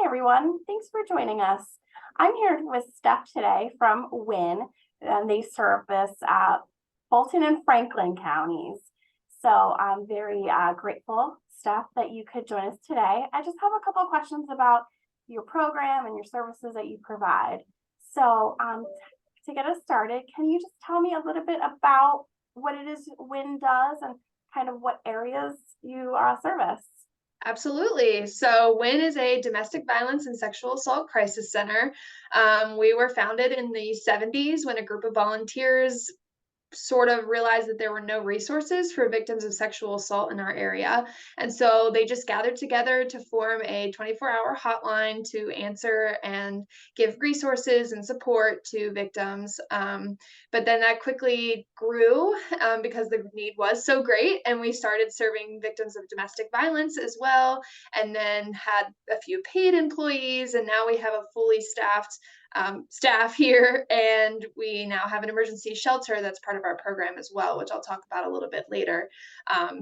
everyone. Thanks for joining us. I'm here with Steph today from WIN, and they service Fulton and Franklin counties. So I'm very grateful, Steph, that you could join us today. I just have a couple of questions about your program and your services that you provide. So to get us started, can you just tell me a little bit about what it is WIN does and kind of what areas you service? Absolutely. So WIN is a domestic violence and sexual assault crisis center. We were founded in the 70s when a group of volunteers sort of realized that there were no resources for victims of sexual assault in our area. And so they just gathered together to form a 24-hour hotline to answer and give resources and support to victims. But then that quickly grew because the need was so great. And we started serving victims of domestic violence as well, and then had a few paid employees. And now we have a fully staffed staff here, and we now have an emergency shelter that's part of our program as well, which I'll talk about a little bit later.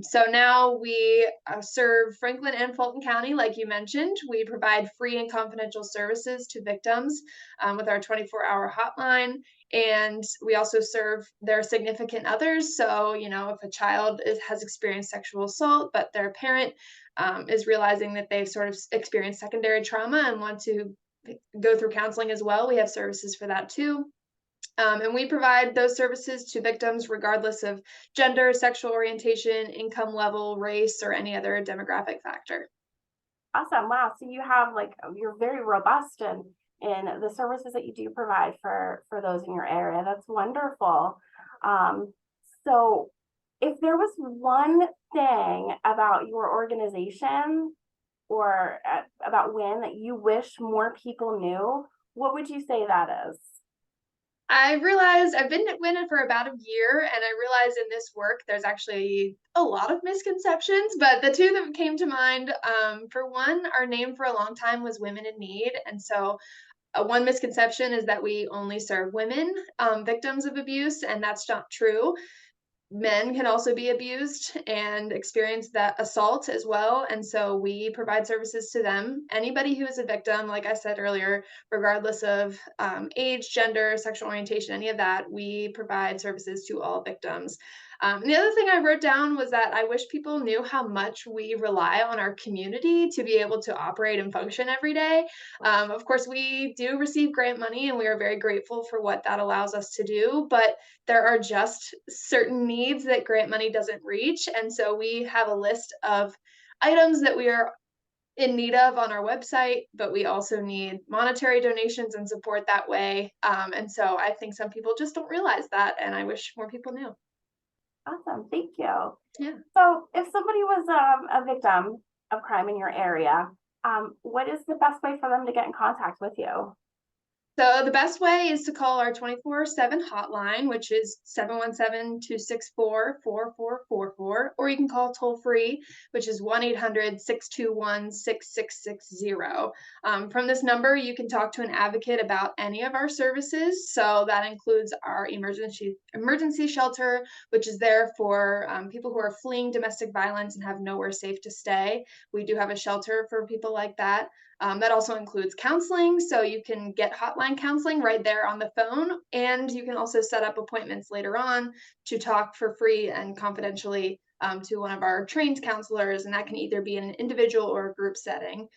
So now we serve Franklin and Fulton County, like you mentioned. We provide free and confidential services to victims with our 24-hour hotline. And we also serve their significant others. So, if a child has experienced sexual assault, but their parent is realizing that they've sort of experienced secondary trauma and want to go through counseling as well, we have services for that too. And we provide those services to victims regardless of gender, sexual orientation, income level, race, or any other demographic factor. Awesome. Wow. So you have you're very robust in the services that you do provide for those in your area. That's wonderful. So if there was one thing about your organization or about WIN that you wish more people knew, what would you say that is? I realized I've been at WIN for about a year, and I realized in this work there's actually a lot of misconceptions, but the two that came to mind, for one, our name for a long time was Women in Need. And so one misconception is that we only serve women victims of abuse, and that's not true. Men can also be abused and experience that assault as well. And so we provide services to them. Anybody who is a victim, like I said earlier, regardless of age, gender, sexual orientation, any of that, we provide services to all victims. And the other thing I wrote down was that I wish people knew how much we rely on our community to be able to operate and function every day. Of course, we do receive grant money, and we are very grateful for what that allows us to do. But there are just certain needs that grant money doesn't reach. And so we have a list of items that we are in need of on our website, but we also need monetary donations and support that way. And so I think some people just don't realize that, and I wish more people knew. Awesome. Thank you. Yeah. So if somebody was a victim of crime in your area, what is the best way for them to get in contact with you? So the best way is to call our 24/7 hotline, which is 717-264-4444, or you can call toll free, which is 1-800-621-6660. From this number, you can talk to an advocate about any of our services. So that includes our emergency shelter, which is there for people who are fleeing domestic violence and have nowhere safe to stay. We do have a shelter for people like that. That also includes counseling, so you can get hotline counseling right there on the phone, and you can also set up appointments later on to talk for free and confidentially to one of our trained counselors, and that can either be in an individual or a group setting.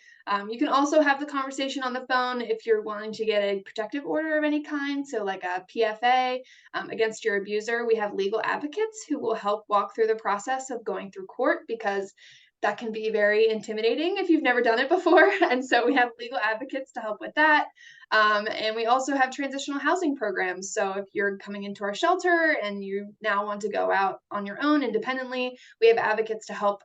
You can also have the conversation on the phone if you're wanting to get a protective order of any kind, so like a PFA against your abuser. We have legal advocates who will help walk through the process of going through court, because that can be very intimidating if you've never done it before. And so we have legal advocates to help with that. And we also have transitional housing programs. So if you're coming into our shelter and you now want to go out on your own independently, we have advocates to help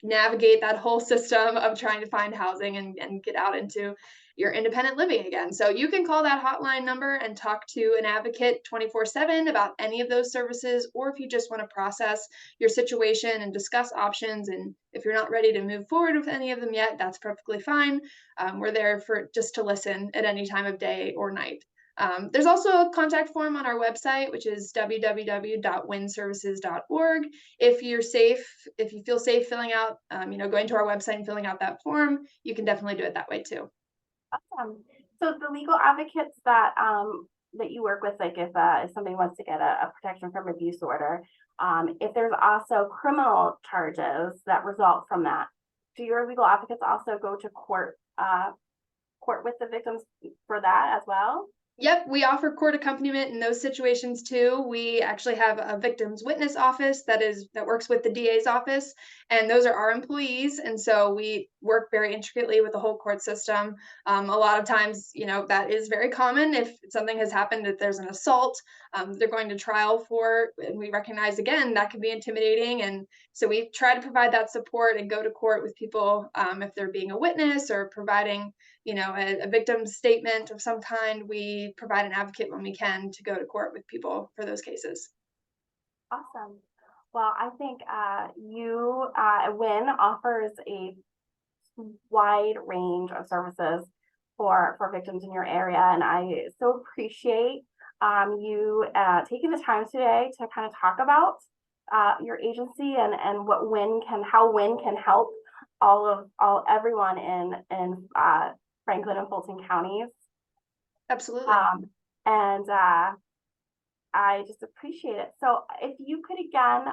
navigate that whole system of trying to find housing and get out into your independent living again. So you can call that hotline number and talk to an advocate 24/7 about any of those services, or if you just want to process your situation and discuss options. And if you're not ready to move forward with any of them yet, that's perfectly fine. We're there for just to listen at any time of day or night. There's also a contact form on our website, which is www.winservices.org. If you feel safe filling out, going to our website and filling out that form, you can definitely do it that way too. Awesome. So the legal advocates that that you work with, like if somebody wants to get a protection from abuse order, if there's also criminal charges that result from that, do your legal advocates also go to court with the victims for that as well? Yep, we offer court accompaniment in those situations too. We actually have a victim's witness office that works with the DA's office, and those are our employees. And so we work very intricately with the whole court system. A lot of times, that is very common. If something has happened, if there's an assault, they're going to trial for, and we recognize again that can be intimidating. And so we try to provide that support and go to court with people if they're being a witness or providing a victim's statement of some kind. We provide an advocate when we can to go to court with people for those cases. Awesome. Well, I think WIN offers a wide range of services for victims in your area, and I so appreciate you taking the time today to kind of talk about your agency and how WIN can help everyone in Franklin and Fulton counties. Absolutely. And I just appreciate it. So if you could again,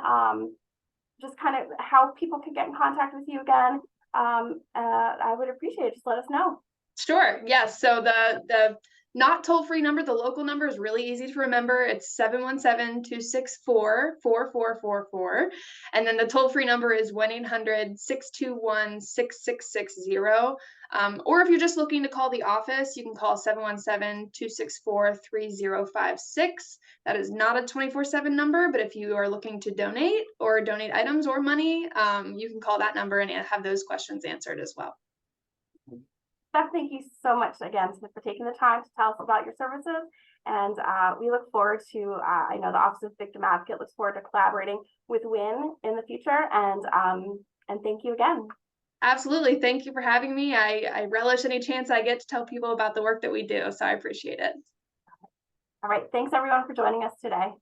just kind of how people can get in contact with you again, I would appreciate it. Just let us know. Sure. Yes. So the not toll-free number, the local number is really easy to remember. It's 717-264-4444. And then the toll-free number is 1-800-621-6660. Or if you're just looking to call the office, you can call 717-264-3056. That is not a 24/7 number, but if you are looking to donate items or money, you can call that number and have those questions answered as well. Steph, thank you so much again for taking the time to tell us about your services. And we look forward to, I know the Office of Victim Advocate looks forward to collaborating with WIN in the future. And thank you again. Absolutely. Thank you for having me. I relish any chance I get to tell people about the work that we do. So I appreciate it. All right. Thanks everyone for joining us today.